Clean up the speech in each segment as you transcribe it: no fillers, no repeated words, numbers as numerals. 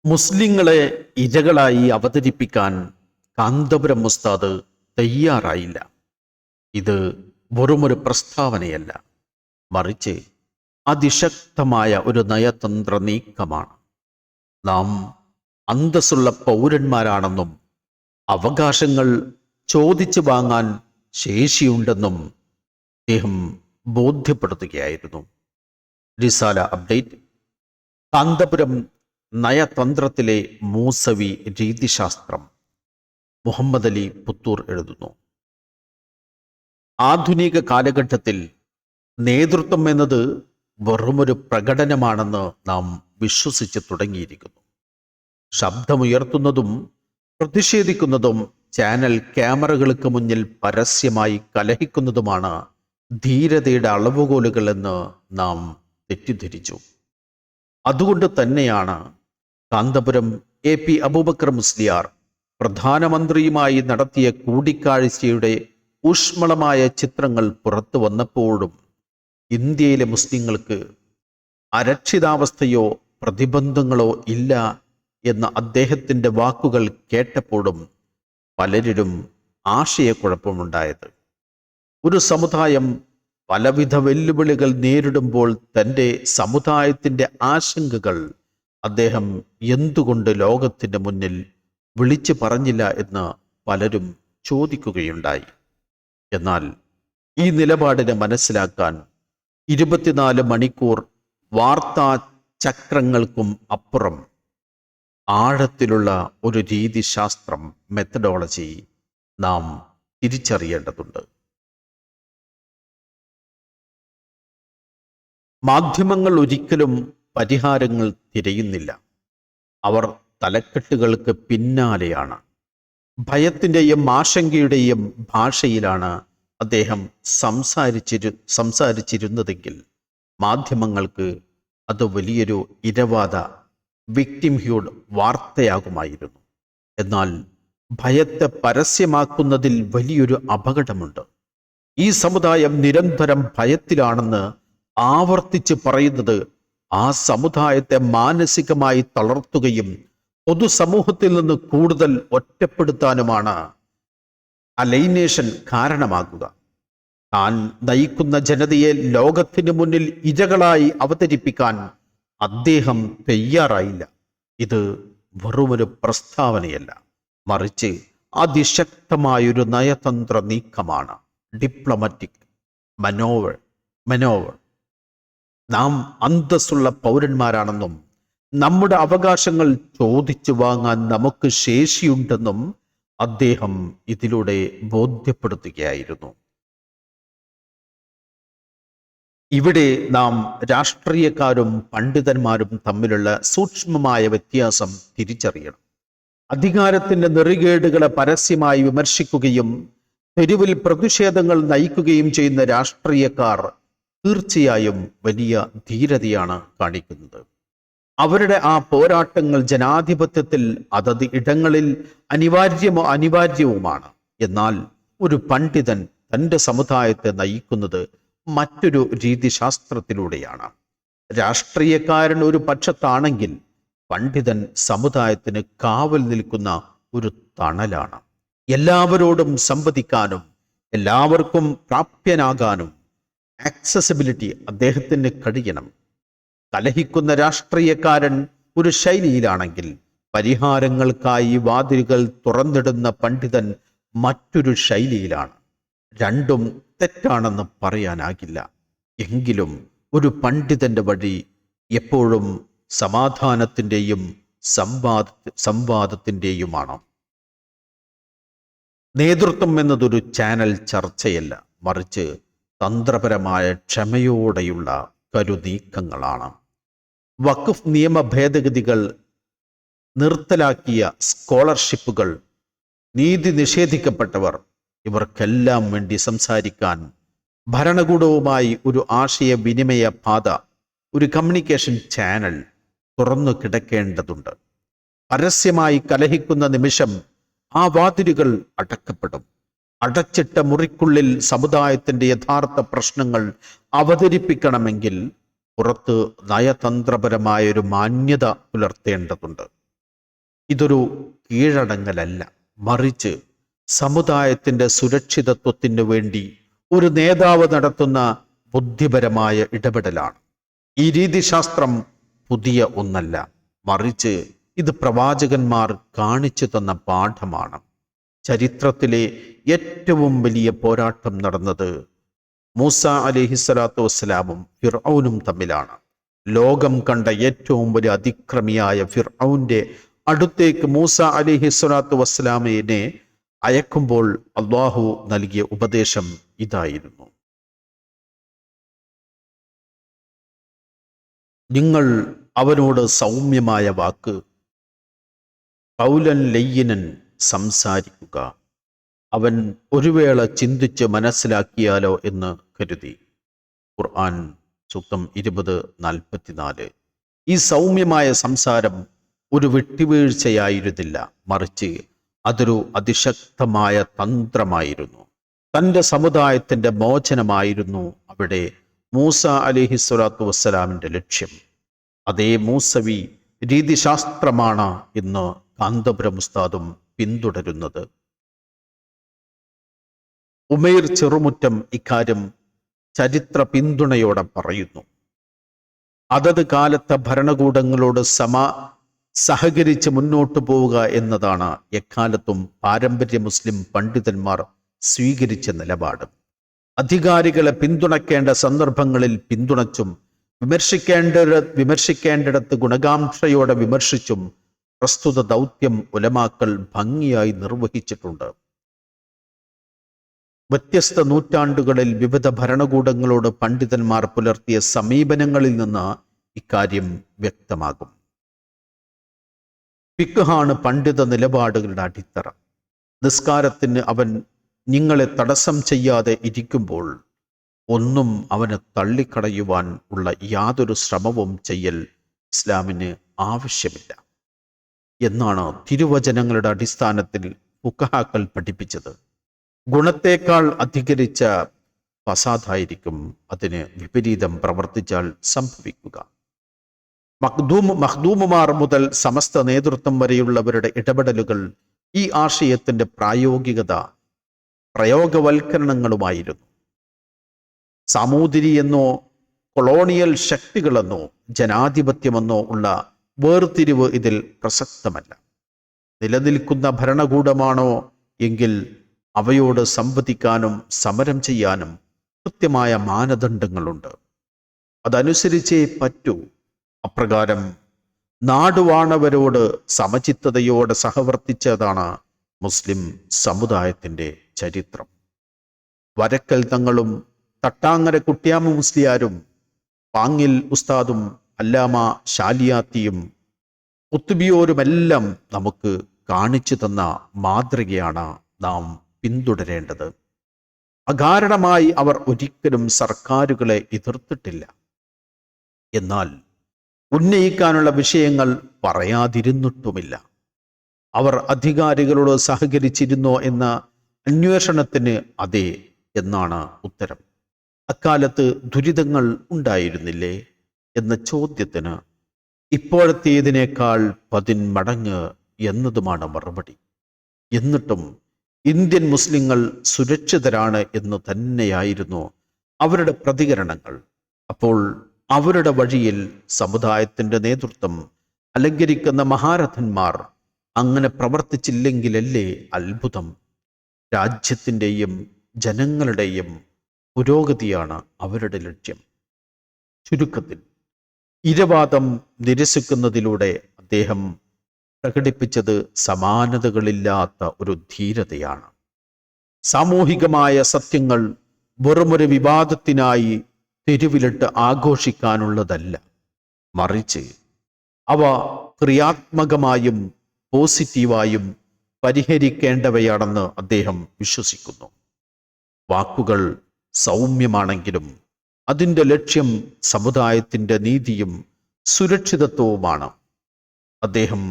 മുസ്ലിങ്ങളെ ഇരകളായി അവതരിപ്പിക്കാൻ കാന്തപുരം ഉസ്താദ് തയ്യാറായില്ല. ഇത് വെറുമൊരു പ്രസ്താവനയല്ല, മറിച്ച് അതിശക്തമായ ഒരു നയതന്ത്ര നീക്കമാണ്. നാം അന്തസ്സുള്ള പൗരന്മാരാണെന്നും അവകാശങ്ങൾ ചോദിച്ചു വാങ്ങാൻ ശേഷിയുണ്ടെന്നും അദ്ദേഹം ബോധ്യപ്പെടുത്തുകയായിരുന്നു. റിസാല അപ്ഡേറ്റ്. കാന്തപുരം നയതന്ത്രത്തിലെ മൂസവി രീതിശാസ്ത്രം. മുഹമ്മദ് അലി പുത്തൂർ എഴുതുന്നു. ആധുനിക കാലഘട്ടത്തിൽ നേതൃത്വം എന്നത് വെറുമൊരു പ്രകടനമാണെന്ന് നാം വിശ്വസിച്ച് തുടങ്ങിയിരിക്കുന്നു. ശബ്ദമുയർത്തുന്നതും പ്രതിഷേധിക്കുന്നതും ചാനൽ ക്യാമറകൾക്ക് മുന്നിൽ പരസ്യമായി കലഹിക്കുന്നതുമാണ് ധീരതയുടെ അളവുകോലുകൾ എന്ന് നാം തെറ്റിദ്ധരിച്ചു. അതുകൊണ്ട് തന്നെയാണ് കാന്തപുരം AP അബൂബക്കർ മുസ്ലിയാർ പ്രധാനമന്ത്രിയുമായി നടത്തിയ കൂടിക്കാഴ്ചയുടെ ഊഷ്മളമായ ചിത്രങ്ങൾ പുറത്തു വന്നപ്പോഴും ഇന്ത്യയിലെ മുസ്ലിങ്ങൾക്ക് അരക്ഷിതാവസ്ഥയോ പ്രതിബന്ധങ്ങളോ ഇല്ല എന്ന അദ്ദേഹത്തിൻ്റെ വാക്കുകൾ കേട്ടപ്പോഴും പലരിലും ആശയക്കുഴപ്പമുണ്ടായത്. ഒരു സമുദായം പലവിധ വെല്ലുവിളികൾ നേരിടുമ്പോൾ തൻ്റെ സമുദായത്തിൻ്റെ ആശങ്കകൾ അദ്ദേഹം എന്തുകൊണ്ട് ലോകത്തിൻ്റെ മുന്നിൽ വിളിച്ചു പറഞ്ഞില്ല എന്ന് പലരും ചോദിക്കുകയുണ്ടായി. എന്നാൽ ഈ നിലപാടിനെ മനസ്സിലാക്കാൻ 24 മണിക്കൂർ വാർത്താ ചക്രങ്ങൾക്കും അപ്പുറം ആഴത്തിലുള്ള ഒരു രീതിശാസ്ത്രം, മെത്തഡോളജി നാം തിരിച്ചറിയേണ്ടതുണ്ട്. മാധ്യമങ്ങൾ ഒരിക്കലും പരിഹാരങ്ങൾ തിരയുന്നില്ല. അവർ തലക്കെട്ടുകൾക്ക് പിന്നാലെയാണ്. ഭയത്തിൻ്റെയും ആശങ്കയുടെയും ഭാഷയിലാണ് അദ്ദേഹം സംസാരിച്ചിരുന്നതെങ്കിൽ മാധ്യമങ്ങൾക്ക് അത് വലിയൊരു ഇരവാദ വിക്ടിംഹ്യൂഡ് വാർത്തയാകുമായിരുന്നു. എന്നാൽ ഭയത്തെ പരസ്യമാക്കുന്നതിൽ വലിയൊരു അപകടമുണ്ട്. ഈ സമുദായം നിരന്തരം ഭയത്തിലാണെന്ന് ആവർത്തിച്ച് പറയുന്നത് ആ സമുദായത്തെ മാനസികമായി തളർത്തുകയും പൊതുസമൂഹത്തിൽ നിന്ന് കൂടുതൽ ഒറ്റപ്പെടുത്താനുമാണ് അലൈനേഷൻ കാരണമാകുക. താൻ നയിക്കുന്ന ജനതയെ ലോകത്തിന് മുന്നിൽ ഇരകളായി അവതരിപ്പിക്കാൻ അദ്ദേഹം തയ്യാറായില്ല. ഇത് വെറുമൊരു പ്രസ്താവനയല്ല, മറിച്ച് അതിശക്തമായൊരു നയതന്ത്ര നീക്കമാണ്. ഡിപ്ലോമാറ്റിക് മനോവർ. നാം അന്തസ്സുള്ള പൗരന്മാരാണെന്നും നമ്മുടെ അവകാശങ്ങൾ ചോദിച്ചു വാങ്ങാൻ നമുക്ക് ശേഷിയുണ്ടെന്നും അദ്ദേഹം ഇതിലൂടെ ബോധ്യപ്പെടുത്തുകയായിരുന്നു. ഇവിടെ നാം രാഷ്ട്രീയക്കാരും പണ്ഡിതന്മാരും തമ്മിലുള്ള സൂക്ഷ്മമായ വ്യത്യാസം തിരിച്ചറിയണം. അധികാരത്തിന്റെ നെറികേടുകളെ പരസ്യമായി വിമർശിക്കുകയും തെരുവിൽ പ്രതിഷേധങ്ങൾ നയിക്കുകയും ചെയ്യുന്ന രാഷ്ട്രീയക്കാർ തീർച്ചയായും വലിയ ധീരതയാണ് കാണിക്കുന്നത്. അവരുടെ ആ പോരാട്ടങ്ങൾ ജനാധിപത്യത്തിൽ അതത് ഇടങ്ങളിൽ അനിവാര്യവുമാണ്. എന്നാൽ ഒരു പണ്ഡിതൻ തൻ്റെ സമുദായത്തെ നയിക്കുന്നത് മറ്റൊരു രീതിശാസ്ത്രത്തിലൂടെയാണ്. രാഷ്ട്രീയക്കാരൻ ഒരു പക്ഷത്താണെങ്കിൽ പണ്ഡിതൻ സമുദായത്തിന് കാവൽ നിൽക്കുന്ന ഒരു തണലാണ്. എല്ലാവരോടും സംവദിക്കാനും എല്ലാവർക്കും പ്രാപ്യനാകാനും ആക്സസിബിലിറ്റി അദ്ദേഹത്തിന് കഴിയണം. കലഹിക്കുന്ന രാഷ്ട്രീയക്കാരൻ ഒരു ശൈലിയിലാണെങ്കിൽ പരിഹാരങ്ങൾക്കായി വാതിലുകൾ തുറന്നിടുന്ന പണ്ഡിതൻ മറ്റൊരു ശൈലിയിലാണ്. രണ്ടും തെറ്റാണെന്ന് പറയാനാകില്ല. എങ്കിലും ഒരു പണ്ഡിതന്റെ വഴി എപ്പോഴും സമാധാനത്തിൻ്റെയും സംവാദത്തിൻ്റെയുമാണ്. നേതൃത്വം എന്നതൊരു ചാനൽ ചർച്ചയല്ല, മറിച്ച് തന്ത്രപരമായ ക്ഷമയോടെയുള്ള കരുനീക്കങ്ങളാണ്. വഖഫ് നിയമ ഭേദഗതികൾ, നിർത്തലാക്കിയ സ്കോളർഷിപ്പുകൾ, നീതി നിഷേധിക്കപ്പെട്ടവർ, ഇവർക്കെല്ലാം വേണ്ടി സംസാരിക്കാൻ ഭരണകൂടവുമായി ഒരു ആശയവിനിമയ പാത, ഒരു കമ്മ്യൂണിക്കേഷൻ ചാനൽ തുറന്നു കിടക്കേണ്ടതുണ്ട്. പരസ്യമായി കലഹിക്കുന്ന നിമിഷം ആ വാതിലുകൾ അടക്കപ്പെടും. അടച്ചിട്ട മുറിക്കുള്ളിൽ സമുദായത്തിന്റെ യഥാർത്ഥ പ്രശ്നങ്ങൾ അവതരിപ്പിക്കണമെങ്കിൽ പുറത്ത് നയതന്ത്രപരമായൊരു മാന്യത പുലർത്തേണ്ടതുണ്ട്. ഇതൊരു കീഴടങ്ങലല്ല, മറിച്ച് സമുദായത്തിൻ്റെ സുരക്ഷിതത്വത്തിന് വേണ്ടി ഒരു നേതാവ് നടത്തുന്ന ബുദ്ധിപരമായ ഇടപെടലാണ്. ഈ രീതിശാസ്ത്രം പുതിയ ഒന്നല്ല, മറിച്ച് ഇത് പ്രവാചകന്മാർ കാണിച്ചു തന്ന പാഠമാണ്. ചരിത്രത്തിലെ ഏറ്റവും വലിയ പോരാട്ടം നടന്നത് മൂസ അലൈഹിസ്സലാത്തു വസ്സലാമും ഫിർഔനും തമ്മിലാണ്. ലോകം കണ്ട ഏറ്റവും വലിയ അതിക്രമിയായ ഫിർഔന്റെ അടുത്തേക്ക് മൂസ അലൈഹിസ്സലാത്തു വസ്സലാമിനെ അയക്കുമ്പോൾ അള്ളാഹു നൽകിയ ഉപദേശം ഇതായിരുന്നു: നിങ്ങൾ അവനോട് സൗമ്യമായ വാക്ക്, ഖൗലൻ ലയ്യിനൻ, സംസാരിക്കുക. അവൻ ഒരു വേള ചിന്തിച്ച് മനസ്സിലാക്കിയാലോ എന്ന് കരുതി. ഖുർആൻ സൂക്തം 20:44. ഈ സൗമ്യമായ സംസാരം ഒരു വിട്ടുവീഴ്ചയായിരുന്നില്ല, മറിച്ച് അതൊരു അതിശക്തമായ തന്ത്രമായിരുന്നു. തൻ്റെ സമുദായത്തിൻ്റെ മോചനമായിരുന്നു അവിടെ മൂസ അലൈഹിസ്സലാത്തു വസ്സലാമിൻ്റെ ലക്ഷ്യം. അതേ മൂസവി രീതിശാസ്ത്രമാണ് ഇന്ന് കാന്തപുരം ഉസ്താദും പിന്തുടരുന്നത്. ഉമൈർ ചെറുമുറ്റം ഇക്കാര്യം ചരിത്ര പിന്തുണയോടെ പറയുന്നു. അതത് കാലത്തെ ഭരണകൂടങ്ങളോട് സഹകരിച്ച് മുന്നോട്ടു പോവുക എന്നതാണ് എക്കാലത്തും പാരമ്പര്യ മുസ്ലിം പണ്ഡിതന്മാർ സ്വീകരിച്ച നിലപാട്. അധികാരികളെ പിന്തുണയ്ക്കേണ്ട സന്ദർഭങ്ങളിൽ പിന്തുണച്ചും വിമർശിക്കേണ്ടിടത്ത് ഗുണകാംക്ഷയോടെ വിമർശിച്ചും പ്രസ്തുത ദൗത്യം ഉലമാക്കൾ ഭംഗിയായി നിർവഹിച്ചിട്ടുണ്ട്. വ്യത്യസ്ത നൂറ്റാണ്ടുകളിൽ വിവിധ ഭരണകൂടങ്ങളോട് പണ്ഡിതന്മാർ പുലർത്തിയ സമീപനങ്ങളിൽ നിന്ന് ഇക്കാര്യം വ്യക്തമാകും. ഫിഖ്ഹാണ് പണ്ഡിത നിലപാടുകളുടെ അടിത്തറ. നിസ്കാരത്തിന് അവൻ നിങ്ങളെ തടസ്സം ചെയ്യാതെ ഇരിക്കുമ്പോൾ ഒന്നും അവനെ തള്ളിക്കളയുവാൻ ഉള്ള യാതൊരു ശ്രമവും ചെയ്യൽ ഇസ്ലാമിന് ആവശ്യമില്ല എന്നാണ് തിരുവചനങ്ങളുടെ അടിസ്ഥാനത്തിൽ ഫുഖഹാക്കൾ പഠിപ്പിച്ചത്. ഗുണത്തേക്കാൾ അധികരിച്ച ഫസാദായിരിക്കും അതിന് വിപരീതം പ്രവർത്തിച്ചാൽ സംഭവിക്കുക. മഖ്ദൂമുമാർ മുതൽ സമസ്ത നേതൃത്വം വരെയുള്ളവരുടെ ഇടപെടലുകൾ ഈ ആശയത്തിന്റെ പ്രയോഗവൽക്കരണങ്ങളുമായിരുന്നു. സാമൂതിരി എന്നോ കൊളോണിയൽ ശക്തികളെന്നോ ജനാധിപത്യമെന്നോ ഉള്ള വേർതിരിവ് ഇതിൽ പ്രസക്തമല്ല. നിലനിൽക്കുന്ന ഭരണകൂടമാണോ എങ്കിൽ അവയോട് സംവദിക്കാനും സമരം ചെയ്യാനും കൃത്യമായ മാനദണ്ഡങ്ങളുണ്ട്. അതനുസരിച്ചേ പറ്റൂ. അപ്രകാരം നാടുവാണവരോട് സമചിത്തതയോടെ സഹവർത്തിച്ചതാണ് മുസ്ലിം സമുദായത്തിൻ്റെ ചരിത്രം. വരക്കൽ തങ്ങളും തട്ടാങ്ങര കുട്യാമ മുസ്ലിയാരും പാങ്ങിൽ ഉസ്താദും അല്ലാമ ശാലിയാത്തിയും കുത്തുബിയോരുമെല്ലാം നമുക്ക് കാണിച്ചു തന്ന മാതൃകയാണ് നാം പിന്തുടരേണ്ടത്. അകാരണമായി അവർ ഒരിക്കലും സർക്കാരുകളെ എതിർത്തിട്ടില്ല. എന്നാൽ ഉന്നയിക്കാനുള്ള വിഷയങ്ങൾ പറയാതിരുന്നിട്ടുമില്ല. അവർ അധികാരികളോട് സഹകരിച്ചിരുന്നോ എന്ന അന്വേഷണത്തിന് അതെ എന്നാണ് ഉത്തരം. അക്കാലത്ത് ദുരിതങ്ങൾ ഉണ്ടായിരുന്നില്ലേ എന്ന ചോദ്യത്തിന് ഇപ്പോഴത്തേതിനേക്കാൾ 10 മടങ്ങ് എന്നതുമാണ് മറുപടി. എന്നിട്ടും ഇന്ത്യൻ മുസ്ലിങ്ങൾ സുരക്ഷിതരാണ് എന്ന് തന്നെയായിരുന്നു അവരുടെ പ്രതികരണങ്ങൾ. അപ്പോൾ അവരുടെ വഴിയിൽ സമുദായത്തിൻ്റെ നേതൃത്വം അലങ്കരിക്കുന്ന മഹാരഥന്മാർ അങ്ങനെ പ്രവർത്തിച്ചില്ലെങ്കിലല്ലേ അത്ഭുതം. രാജ്യത്തിൻ്റെയും ജനങ്ങളുടെയും പുരോഗതിയാണ് അവരുടെ ലക്ഷ്യം. ചുരുക്കത്തിൽ ഇരവാദം നിരസിക്കുന്നതിലൂടെ അദ്ദേഹം പ്രകടിപ്പിച്ചത് സമാനതകളില്ലാത്ത ഒരു ധീരതയാണ്. സാമൂഹികമായ സത്യങ്ങൾ വെറുമൊരു വിവാദത്തിനായി തെരുവിലിട്ട് ആഘോഷിക്കാനുള്ളതല്ല, മറിച്ച് അവ ക്രിയാത്മകമായും പോസിറ്റീവായും പരിഹരിക്കേണ്ടവയാണെന്ന് അദ്ദേഹം വിശ്വസിക്കുന്നു. വാക്കുകൾ സൗമ്യമാണെങ്കിലും അതിൻ്റെ ലക്ഷ്യം സമുദായത്തിൻ്റെ നീതിയും സുരക്ഷിതത്വവുമാണ്. അദ്ദേഹം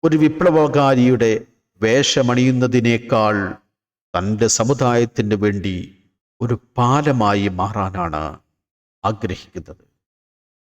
ഒരു വിപ്ലവകാരിയുടെ വേഷമണിയുന്നതിനേക്കാൾ തൻ്റെ സമുദായത്തിന് വേണ്ടി ഒരു പാലമായി മാറാനാണ് ആഗ്രഹിക്കുന്നത്.